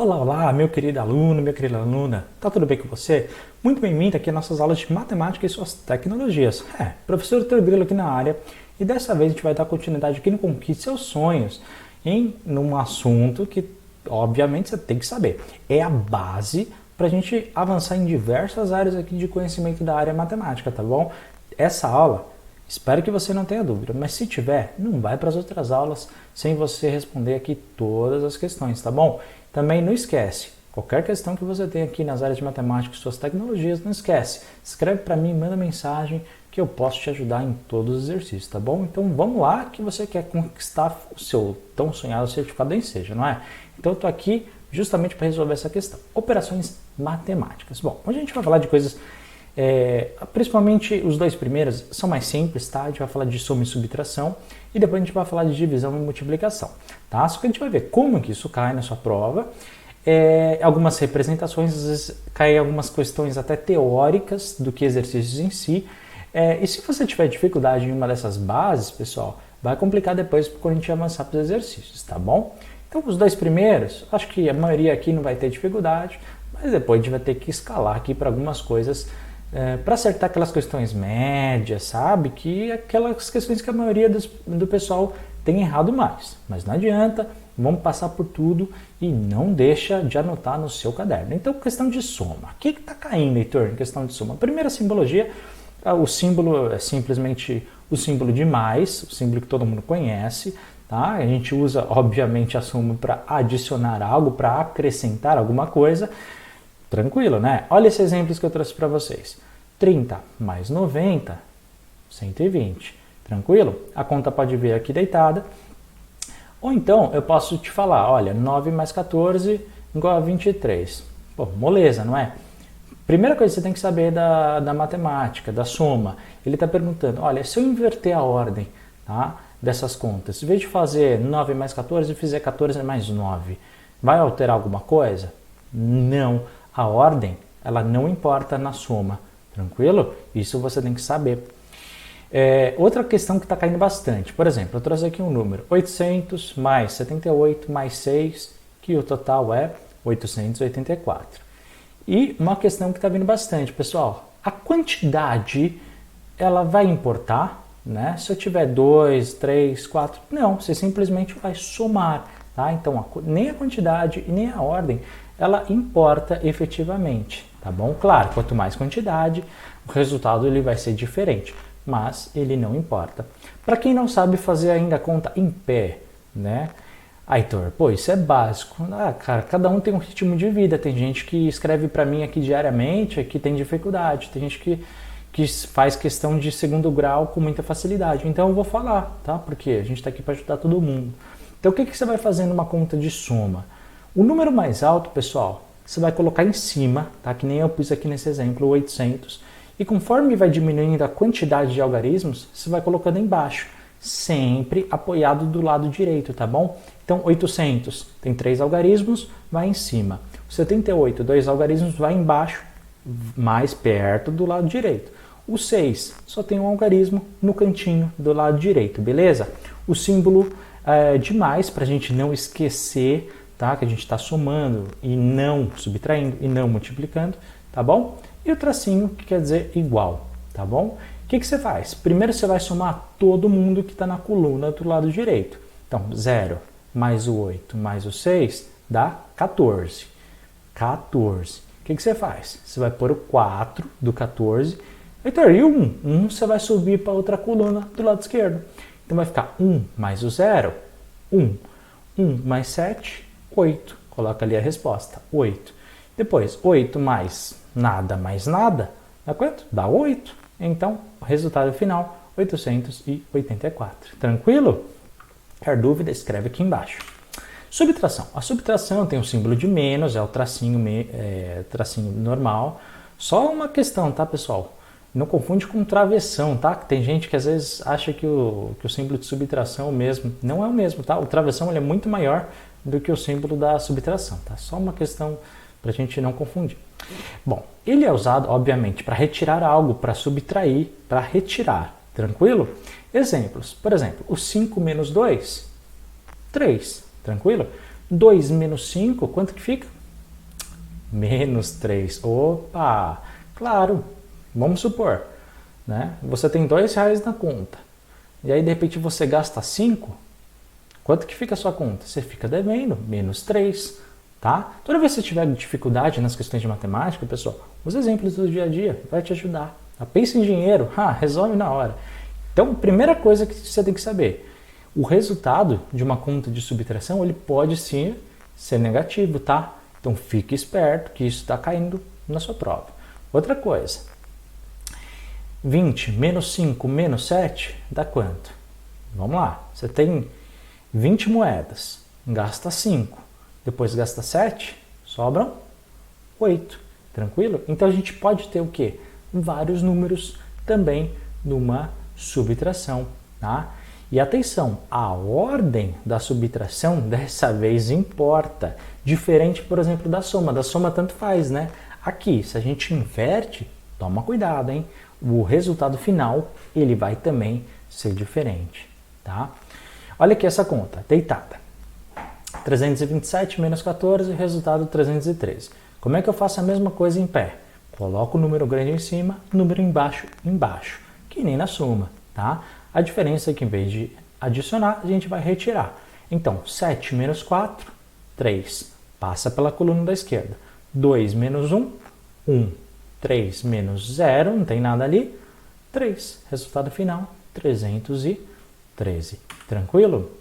Olá, olá, meu querido aluno, minha querida aluna, tá tudo bem com você? Muito bem-vindo aqui às nossas aulas de matemática e suas tecnologias. Professor Teobrilo aqui na área e dessa vez a gente vai dar continuidade aqui no Conquiste Seus Sonhos num assunto que, obviamente, você tem que saber. É a base para a gente avançar em diversas áreas aqui de conhecimento da área matemática, tá bom? Essa aula, espero que você não tenha dúvida, mas se tiver, não vai para as outras aulas sem você responder aqui todas as questões, tá bom? Também não esquece, qualquer questão que você tenha aqui nas áreas de matemática e suas tecnologias, não esquece, escreve para mim, manda mensagem que eu posso te ajudar em todos os exercícios, tá bom? Então vamos lá que você quer conquistar o seu tão sonhado certificado da Enseja, não é? Então eu estou aqui justamente para resolver essa questão. Operações matemáticas. Bom, hoje a gente vai falar de coisas, principalmente os dois primeiros são mais simples, tá? A gente vai falar de soma e subtração e depois a gente vai falar de divisão e multiplicação, tá? Só que a gente vai ver como que isso cai na sua prova, algumas representações, às vezes caem algumas questões até teóricas do que exercícios em si, e se você tiver dificuldade em uma dessas bases, pessoal, vai complicar depois quando a gente avançar para os exercícios, tá bom? Então os dois primeiros, acho que a maioria aqui não vai ter dificuldade, mas depois a gente vai ter que escalar aqui para algumas coisas, para acertar aquelas questões médias, sabe? Que aquelas questões que a maioria do pessoal tem errado mais. Mas não adianta, vamos passar por tudo e não deixa de anotar no seu caderno. Então, questão de soma. O que está caindo, Heitor, em questão de soma? Primeira simbologia, o símbolo é simplesmente o símbolo de mais, o símbolo que todo mundo conhece. Tá? A gente usa, obviamente, a soma para adicionar algo, para acrescentar alguma coisa. Tranquilo, né? Olha esses exemplos que eu trouxe para vocês. 30 mais 90, 120. Tranquilo? A conta pode vir aqui deitada. Ou então eu posso te falar, olha, 9 mais 14 igual a 23. Pô, moleza, não é? Primeira coisa que você tem que saber da matemática, da soma. Ele está perguntando, olha, se eu inverter a ordem, tá, dessas contas, em vez de fazer 9 mais 14, eu fizer 14 mais 9, vai alterar alguma coisa? Não. A ordem, ela não importa na soma, tranquilo? Isso você tem que saber. Outra questão que está caindo bastante, por exemplo, eu trouxe aqui um número, 800 mais 78 mais 6, que o total é 884. E uma questão que está vindo bastante, pessoal, a quantidade, ela vai importar, né? Se eu tiver 2, 3, 4, não, você simplesmente vai somar, tá? Então, nem a quantidade e nem a ordem, ela importa efetivamente, tá bom? Claro, quanto mais quantidade, o resultado ele vai ser diferente, mas ele não importa. Para quem não sabe fazer ainda a conta em pé, né? Heitor, pô, isso é básico. Cara, cada um tem um ritmo de vida. Tem gente que escreve para mim aqui diariamente, que tem dificuldade. Tem gente que faz questão de segundo grau com muita facilidade. Então eu vou falar, tá? Porque a gente está aqui para ajudar todo mundo. Então o que você vai fazer numa conta de soma? O número mais alto, pessoal, você vai colocar em cima, tá? Que nem eu pus aqui nesse exemplo, 800. E conforme vai diminuindo a quantidade de algarismos, você vai colocando embaixo, sempre apoiado do lado direito, tá bom? Então, 800 tem 3 algarismos, vai em cima. O 78, 2 algarismos, vai embaixo, mais perto do lado direito. O 6 só tem um algarismo no cantinho do lado direito, beleza? O símbolo de mais, para a gente não esquecer, tá? Que a gente está somando e não subtraindo e não multiplicando, tá bom? E o tracinho que quer dizer igual, tá bom? O que você faz? Primeiro você vai somar todo mundo que está na coluna do lado direito. Então, 0 mais o 8 mais o 6 dá 14. 14. O que você faz? Você vai pôr o 4 do 14. Heitor, e o 1? 1 você vai subir para outra coluna do lado esquerdo. Então vai ficar 1 mais o 0, 1. 1 mais 7, 8. Coloca ali a resposta, 8. Depois, 8 mais nada, dá quanto? Dá 8. Então, o resultado final, 884. Tranquilo? Qualquer dúvida, escreve aqui embaixo. Subtração. A subtração tem o símbolo de menos, é o tracinho normal. Só uma questão, tá, pessoal? Não confunde com travessão, tá? Tem gente que às vezes acha que o símbolo de subtração é o mesmo. Não é o mesmo, tá? O travessão ele é muito maior do que o símbolo da subtração, tá? Só uma questão para a gente não confundir. Bom, ele é usado, obviamente, para retirar algo, para subtrair, para retirar. Tranquilo? Exemplos. Por exemplo, o 5 menos 2, 3. Tranquilo? 2 menos 5, quanto que fica? Menos 3. Opa! Claro, vamos supor, né? Você tem R$2 na conta. E aí, de repente, você gasta 5. Quanto que fica a sua conta? Você fica devendo, menos 3, tá? Toda vez que você tiver dificuldade nas questões de matemática, pessoal, os exemplos do dia a dia vai te ajudar. Pensa em dinheiro, resolve na hora. Então, primeira coisa que você tem que saber, o resultado de uma conta de subtração, ele pode sim ser negativo, tá? Então, fique esperto que isso está caindo na sua prova. Outra coisa, 20 menos 5 menos 7 dá quanto? Vamos lá, você tem 20 moedas, gasta 5, depois gasta 7, sobram 8, tranquilo? Então a gente pode ter o quê? Vários números também numa subtração, tá? E atenção, a ordem da subtração dessa vez importa, diferente, por exemplo, da soma tanto faz, né? Aqui, se a gente inverte, toma cuidado, hein? O resultado final, ele vai também ser diferente, tá? Olha aqui essa conta, deitada. 327 menos 14, resultado 313. Como é que eu faço a mesma coisa em pé? Coloco o número grande em cima, número embaixo, que nem na soma, tá? A diferença é que em vez de adicionar, a gente vai retirar. Então, 7 menos 4, 3. Passa pela coluna da esquerda. 2 menos 1, 1. 3 menos 0, não tem nada ali, 3. Resultado final, 313. Tranquilo?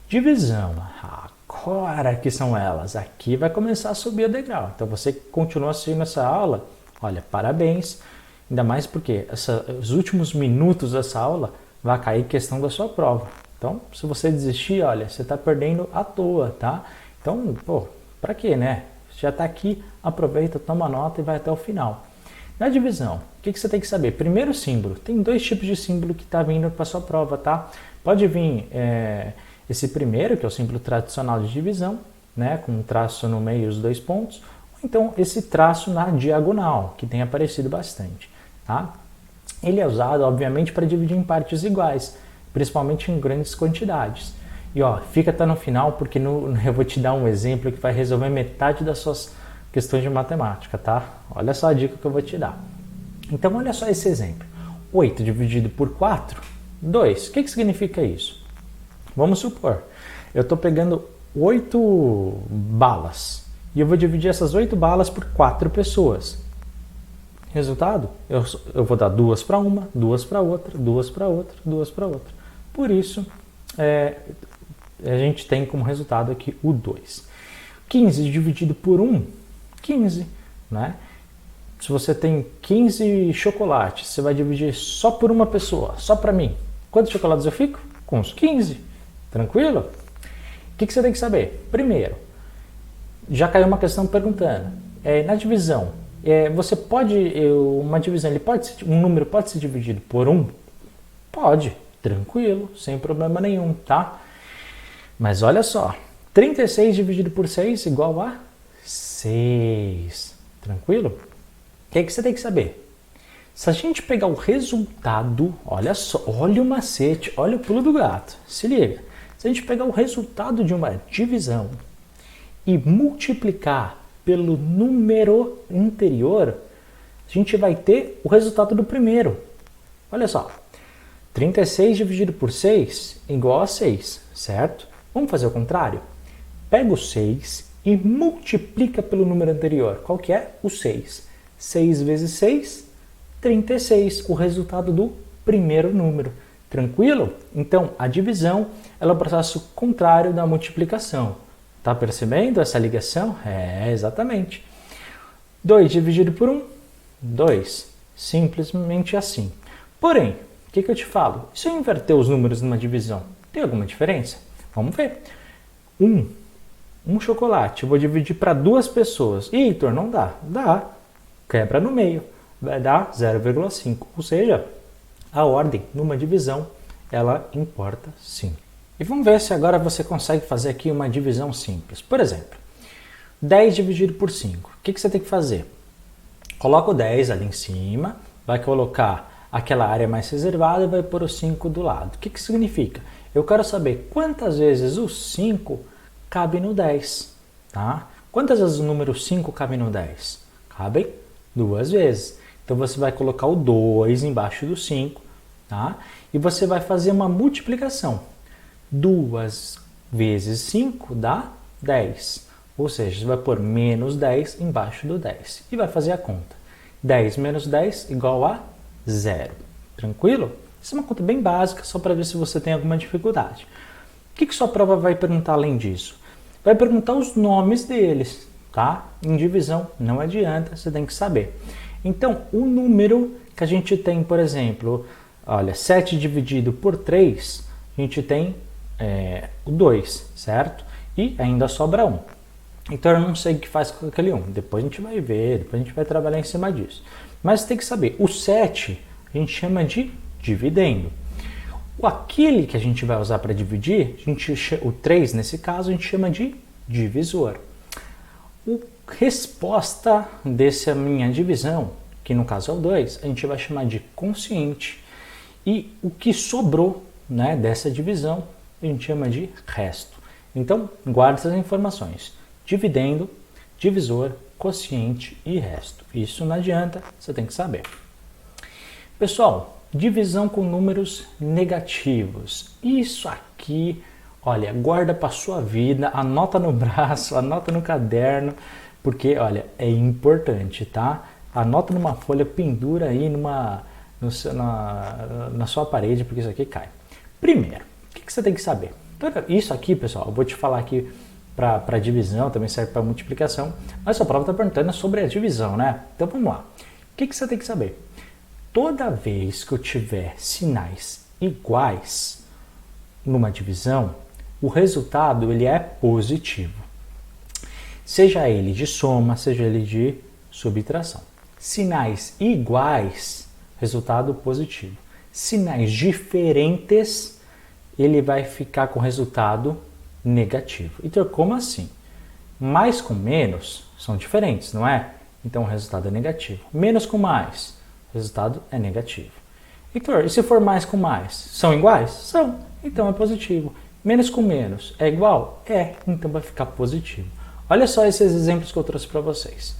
Divisão. Agora que são elas. Aqui vai começar a subir o degrau. Então, você que continua assistindo essa aula, olha, parabéns. Ainda mais porque os últimos minutos dessa aula vai cair questão da sua prova. Então, se você desistir, olha, você está perdendo à toa, tá? Então, pra quê, né? Já está aqui, aproveita, toma nota e vai até o final. Na divisão, o que você tem que saber? Primeiro símbolo. Tem dois tipos de símbolo que está vindo para a sua prova, tá? Pode vir esse primeiro, que é o símbolo tradicional de divisão, né? Com um traço no meio e os dois pontos. Ou então esse traço na diagonal, que tem aparecido bastante, tá? Ele é usado, obviamente, para dividir em partes iguais, principalmente em grandes quantidades. E fica até no final, porque eu vou te dar um exemplo que vai resolver metade das suas questões de matemática, tá? Olha só a dica que eu vou te dar. Então, olha só esse exemplo. 8 dividido por 4, 2. O que significa isso? Vamos supor, eu estou pegando 8 balas e eu vou dividir essas 8 balas por 4 pessoas. Resultado? Eu vou dar 2 para uma, 2 para outra, 2 para outra, 2 para outra. Por isso, a gente tem como resultado aqui o 2. 15 dividido por 1, 15, né? Se você tem 15 chocolates, você vai dividir só por uma pessoa, só para mim. Quantos chocolates eu fico? Com os 15. Tranquilo? O que você tem que saber? Primeiro, já caiu uma questão perguntando. Na divisão, você pode, uma divisão, um número pode ser dividido por 1? Pode, tranquilo, sem problema nenhum, tá? Mas olha só, 36 dividido por 6 igual a 6. Tranquilo? O que você tem que saber? Se a gente pegar o resultado, olha só, olha o macete, olha o pulo do gato, se liga. Se a gente pegar o resultado de uma divisão e multiplicar pelo número anterior, a gente vai ter o resultado do primeiro. Olha só, 36 dividido por 6 é igual a 6, certo? Vamos fazer o contrário? Pega o 6 e multiplica pelo número anterior. Qual que é? O 6. 6 vezes 6, 36, o resultado do primeiro número. Tranquilo? Então, a divisão ela é o processo contrário da multiplicação. Tá percebendo essa ligação? Exatamente. 2 dividido por 1, 2. Simplesmente assim. Porém, o que eu te falo? Se eu inverter os números numa divisão, tem alguma diferença? Vamos ver. Um chocolate, eu vou dividir para 2 pessoas. E, Heitor, não dá. Dá. Quebra no meio. Vai dar 0,5. Ou seja, a ordem numa divisão, ela importa sim. E vamos ver se agora você consegue fazer aqui uma divisão simples. Por exemplo, 10 dividido por 5. O que você tem que fazer? Coloca o 10 ali em cima, vai colocar aquela área mais reservada e vai pôr o 5 do lado. O que significa? Eu quero saber quantas vezes o 5 cabe no 10, tá? Quantas vezes o número 5 cabe no 10? Cabem 2 vezes. Então você vai colocar o 2 embaixo do 5, tá? E você vai fazer uma multiplicação. 2 vezes 5 dá 10. Ou seja, você vai pôr menos 10 embaixo do 10. E vai fazer a conta. 10 menos 10 igual a 0. Tranquilo? Isso é uma conta bem básica, só para ver se você tem alguma dificuldade. O que sua prova vai perguntar além disso? Vai perguntar os nomes deles, tá? Em divisão, não adianta, você tem que saber. Então, o número que a gente tem, por exemplo, olha, 7 dividido por 3, a gente tem o 2, certo? E ainda sobra 1. Então, eu não sei o que faz com aquele 1. Depois a gente vai ver, depois a gente vai trabalhar em cima disso. Mas você tem que saber, o 7 a gente chama de dividendo. Aquele que a gente vai usar para dividir, o 3 nesse caso, a gente chama de divisor. A resposta dessa minha divisão, que no caso é o 2, a gente vai chamar de quociente. E o que sobrou, né, dessa divisão, a gente chama de resto. Então, guarde essas informações. Dividendo, divisor, quociente e resto. Isso não adianta, você tem que saber. Pessoal, divisão com números negativos. Isso aqui, olha, guarda para sua vida, anota no braço, anota no caderno, porque, olha, é importante, tá? Anota numa folha, pendura aí na sua parede, porque isso aqui cai. Primeiro, o que você tem que saber? Isso aqui, pessoal, eu vou te falar aqui para divisão, também serve para multiplicação, mas a prova está perguntando sobre a divisão, né? Então vamos lá. O que você tem que saber? Toda vez que eu tiver sinais iguais numa divisão, o resultado ele é positivo. Seja ele de soma, seja ele de subtração. Sinais iguais, resultado positivo. Sinais diferentes, ele vai ficar com resultado negativo. Então, como assim? Mais com menos são diferentes, não é? Então, o resultado é negativo. Menos com mais, o resultado é negativo. Heitor, e se for mais com mais? São iguais? São. Então, é positivo. Menos com menos é igual? É. Então, vai ficar positivo. Olha só esses exemplos que eu trouxe para vocês.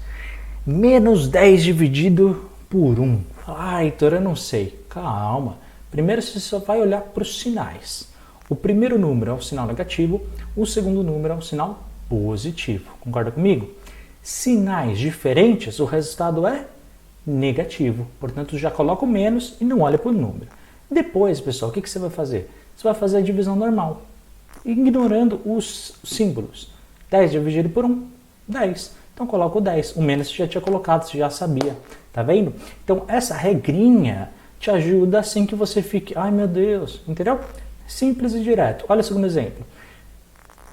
Menos 10 dividido por 1. Ah, Heitor, eu não sei. Calma. Primeiro, você só vai olhar para os sinais. O primeiro número é um sinal negativo, o segundo número é um sinal positivo. Concorda comigo? Sinais diferentes, o resultado é negativo. Portanto, já coloca o menos e não olha para o número. Depois, pessoal, o que você vai fazer? Você vai fazer a divisão normal, ignorando os símbolos. 10 dividido por 1, 10. Então, coloca o 10. O menos você já tinha colocado, você já sabia. Tá vendo? Então, essa regrinha te ajuda sem que você fique, ai meu Deus, entendeu? Simples e direto. Olha o segundo exemplo.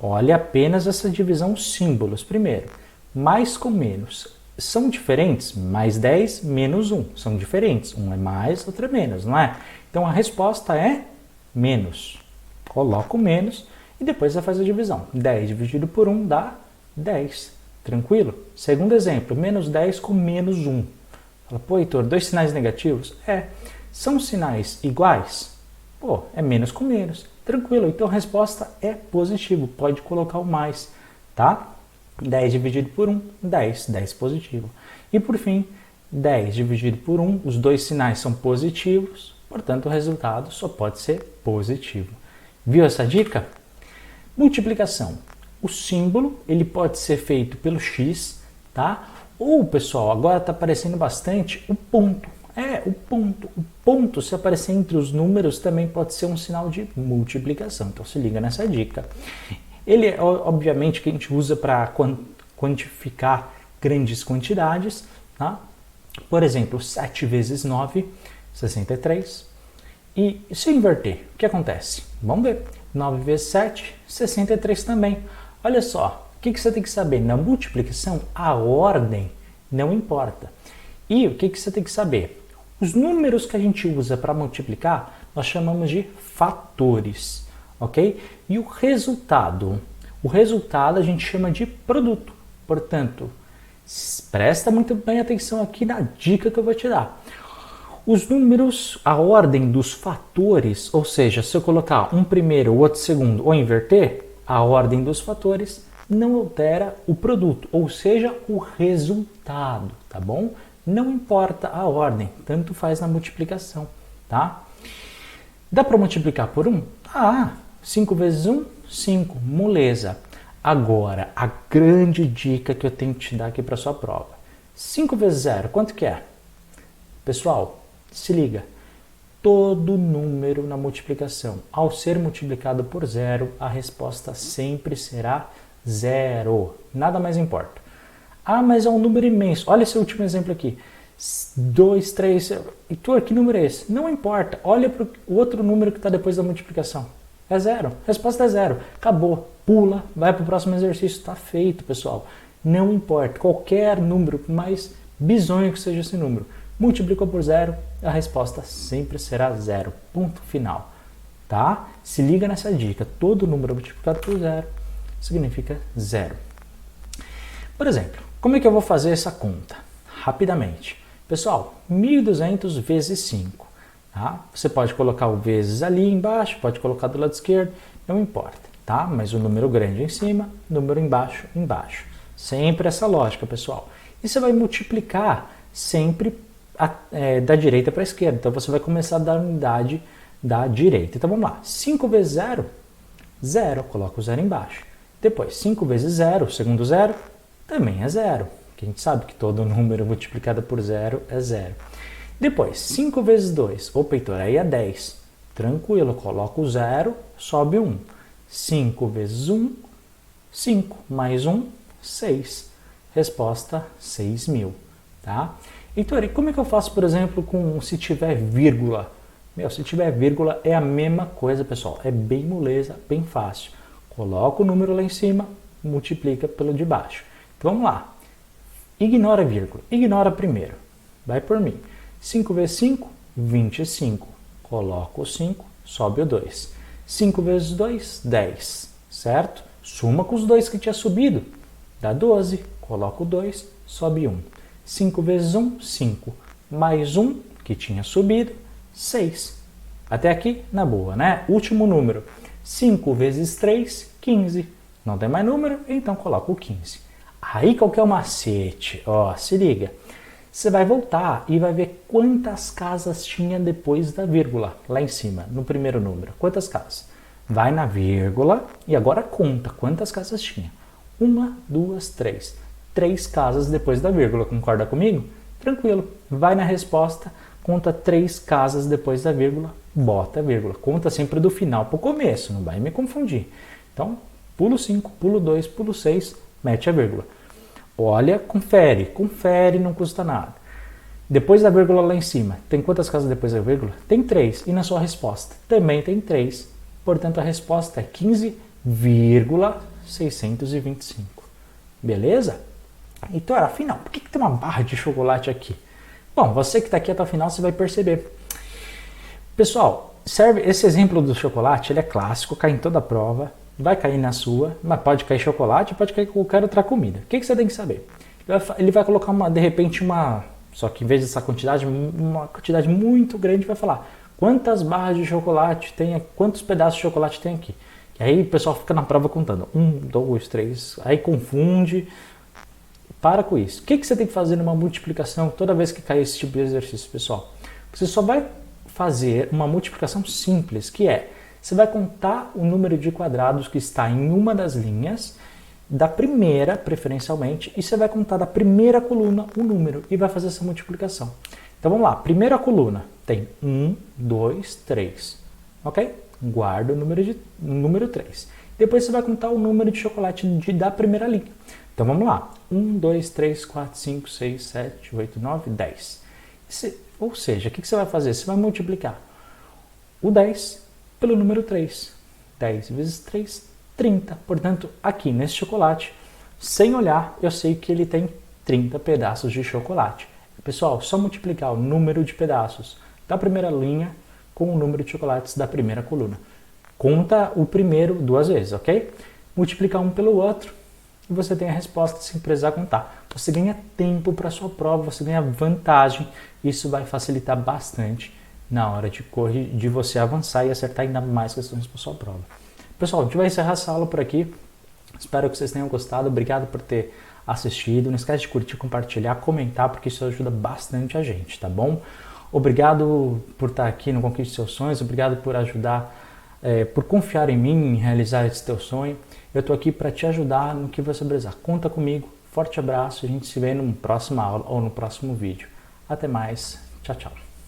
Olha apenas essa divisão símbolos. Primeiro, mais com menos. São diferentes? Mais 10, menos 1. São diferentes. Um é mais, outro é menos, não é? Então a resposta é menos. Coloca o menos e depois você faz a divisão. 10 dividido por 1 dá 10. Tranquilo? Segundo exemplo, menos 10 com menos 1. Fala, pô, Heitor, dois sinais negativos? São sinais iguais? Pô, é menos com menos. Tranquilo, então a resposta é positivo. Pode colocar o mais, tá? 10 dividido por 1, 10. 10 positivo. E por fim, 10 dividido por 1, os dois sinais são positivos, portanto o resultado só pode ser positivo. Viu essa dica? Multiplicação. O símbolo, ele pode ser feito pelo X, tá? Ou, pessoal, agora está aparecendo bastante o ponto. O ponto. O ponto, se aparecer entre os números, também pode ser um sinal de multiplicação. Então, se liga nessa dica. Ele é, obviamente, que a gente usa para quantificar grandes quantidades. Tá? Por exemplo, 7 vezes 9, 63. E se eu inverter, o que acontece? Vamos ver. 9 vezes 7, 63 também. Olha só, o que você tem que saber? Na multiplicação, a ordem não importa. E o que você tem que saber? Os números que a gente usa para multiplicar, nós chamamos de fatores, ok? E o resultado a gente chama de produto. Portanto, presta muito bem atenção aqui na dica que eu vou te dar. Os números, a ordem dos fatores, ou seja, se eu colocar um primeiro, o outro segundo, ou inverter, a ordem dos fatores não altera o produto, ou seja, o resultado, tá bom? Não importa a ordem, tanto faz na multiplicação, tá? Dá para multiplicar por 1? Ah, 5 vezes 1, 5, moleza. Agora, a grande dica que eu tenho que te dar aqui para sua prova. 5 vezes 0, quanto que é? Pessoal, se liga. Todo número na multiplicação, ao ser multiplicado por 0, a resposta sempre será 0. Nada mais importa. Ah, mas é um número imenso. Olha esse último exemplo aqui. 2, 3... Heitor, que número é esse? Não importa. Olha para o outro número que está depois da multiplicação. É 0. A resposta é 0. Acabou. Pula. Vai para o próximo exercício. Está feito, pessoal. Não importa. Qualquer número, por mais bizonho que seja esse número, multiplicou por 0, a resposta sempre será 0. Ponto final. Tá? Se liga nessa dica. Todo número multiplicado por 0 significa 0. Por exemplo, como é que eu vou fazer essa conta? Rapidamente. Pessoal, 1.200 vezes 5. Tá? Você pode colocar o vezes ali embaixo, pode colocar do lado esquerdo, não importa. Tá? Mas o número grande em cima, número embaixo, embaixo. Sempre essa lógica, pessoal. E você vai multiplicar sempre da direita para a esquerda. Então você vai começar da unidade da direita. Então vamos lá. 5 vezes 0, 0. Coloca o 0 embaixo. Depois, 5 vezes 0, segundo 0, também é 0. Porque a gente sabe que todo número multiplicado por 0 é 0. Depois, 5 vezes 2. Opa, Heitor, aí é 10. Tranquilo, coloca o 0, sobe 1. 5 vezes 1, 5. Mais 1, 6. Resposta, 6.000. Tá? Heitor, e como é que eu faço, por exemplo, se tiver vírgula? Se tiver vírgula é a mesma coisa, pessoal. É bem moleza, bem fácil. Coloca o número lá em cima, multiplica pelo de baixo. Então vamos lá. Ignora a vírgula. Ignora primeiro. Vai por mim. 5 vezes 5, 25. Coloca o 5, sobe o 2. 5 vezes 2, 10. Certo? Suma com os 2 que tinha subido. Dá 12. Coloca o 2, sobe 1. 5 vezes 1, 5. Mais 1 que tinha subido, 6. Até aqui, na boa, né? Último número. 5 vezes 3, 15. Não tem mais número, então coloca o 15. Aí qual que é o macete? Ó, se liga. Você vai voltar e vai ver quantas casas tinha depois da vírgula, lá em cima, no primeiro número. Quantas casas? Vai na vírgula e agora conta quantas casas tinha. 1, 2, 3. 3 casas depois da vírgula, concorda comigo? Tranquilo. Vai na resposta, conta 3 casas depois da vírgula, bota a vírgula. Conta sempre do final para o começo, não vai me confundir. Então, pulo 5, pulo 2, pulo 6, mete a vírgula. Olha, confere, não custa nada. Depois da vírgula lá em cima, tem quantas casas depois da vírgula? Tem 3. E na sua resposta? Também tem 3. Portanto, a resposta é 15,625. Beleza? Então, afinal, por que tem uma barra de chocolate aqui? Bom, você que está aqui até o final, você vai perceber. Pessoal, esse exemplo do chocolate, ele é clássico, cai em toda a prova. Vai cair na sua, mas pode cair chocolate, pode cair qualquer outra comida. O que você tem que saber? Ele vai colocar, de repente, só que em vez dessa quantidade, uma quantidade muito grande, vai falar quantas barras de chocolate tem, quantos pedaços de chocolate tem aqui. E aí o pessoal fica na prova contando. 1, 2, 3, aí confunde. Para com isso. O que você tem que fazer numa multiplicação toda vez que cair esse tipo de exercício, pessoal? Você só vai fazer uma multiplicação simples, que é você vai contar o número de quadrados que está em uma das linhas, da primeira, preferencialmente, e você vai contar da primeira coluna o número e vai fazer essa multiplicação. Então vamos lá, primeira coluna tem 1, 2, 3, ok? Guarda o número 3. Depois você vai contar o número de chocolate da primeira linha. Então vamos lá, 1, 2, 3, 4, 5, 6, 7, 8, 9, 10. Ou seja, o que você vai fazer? Você vai multiplicar o 10 pelo número 3. 10 vezes 3, 30. Portanto, aqui nesse chocolate, sem olhar, eu sei que ele tem 30 pedaços de chocolate. Pessoal, só multiplicar o número de pedaços da primeira linha com o número de chocolates da primeira coluna. Conta o primeiro 2 vezes, ok? Multiplicar um pelo outro e você tem a resposta sem precisar contar. Você ganha tempo para a sua prova, você ganha vantagem. Isso vai facilitar bastante na hora de você avançar e acertar ainda mais questões para sua prova. Pessoal, a gente vai encerrar essa aula por aqui. Espero que vocês tenham gostado. Obrigado por ter assistido. Não esquece de curtir, compartilhar, comentar, porque isso ajuda bastante a gente, tá bom? Obrigado por estar aqui no Conquiste Seus Sonhos. Obrigado por ajudar, por confiar em mim, em realizar esse teu sonho. Eu estou aqui para te ajudar no que você precisar. Conta comigo. Forte abraço. A gente se vê numa próxima aula ou no próximo vídeo. Até mais. Tchau, tchau.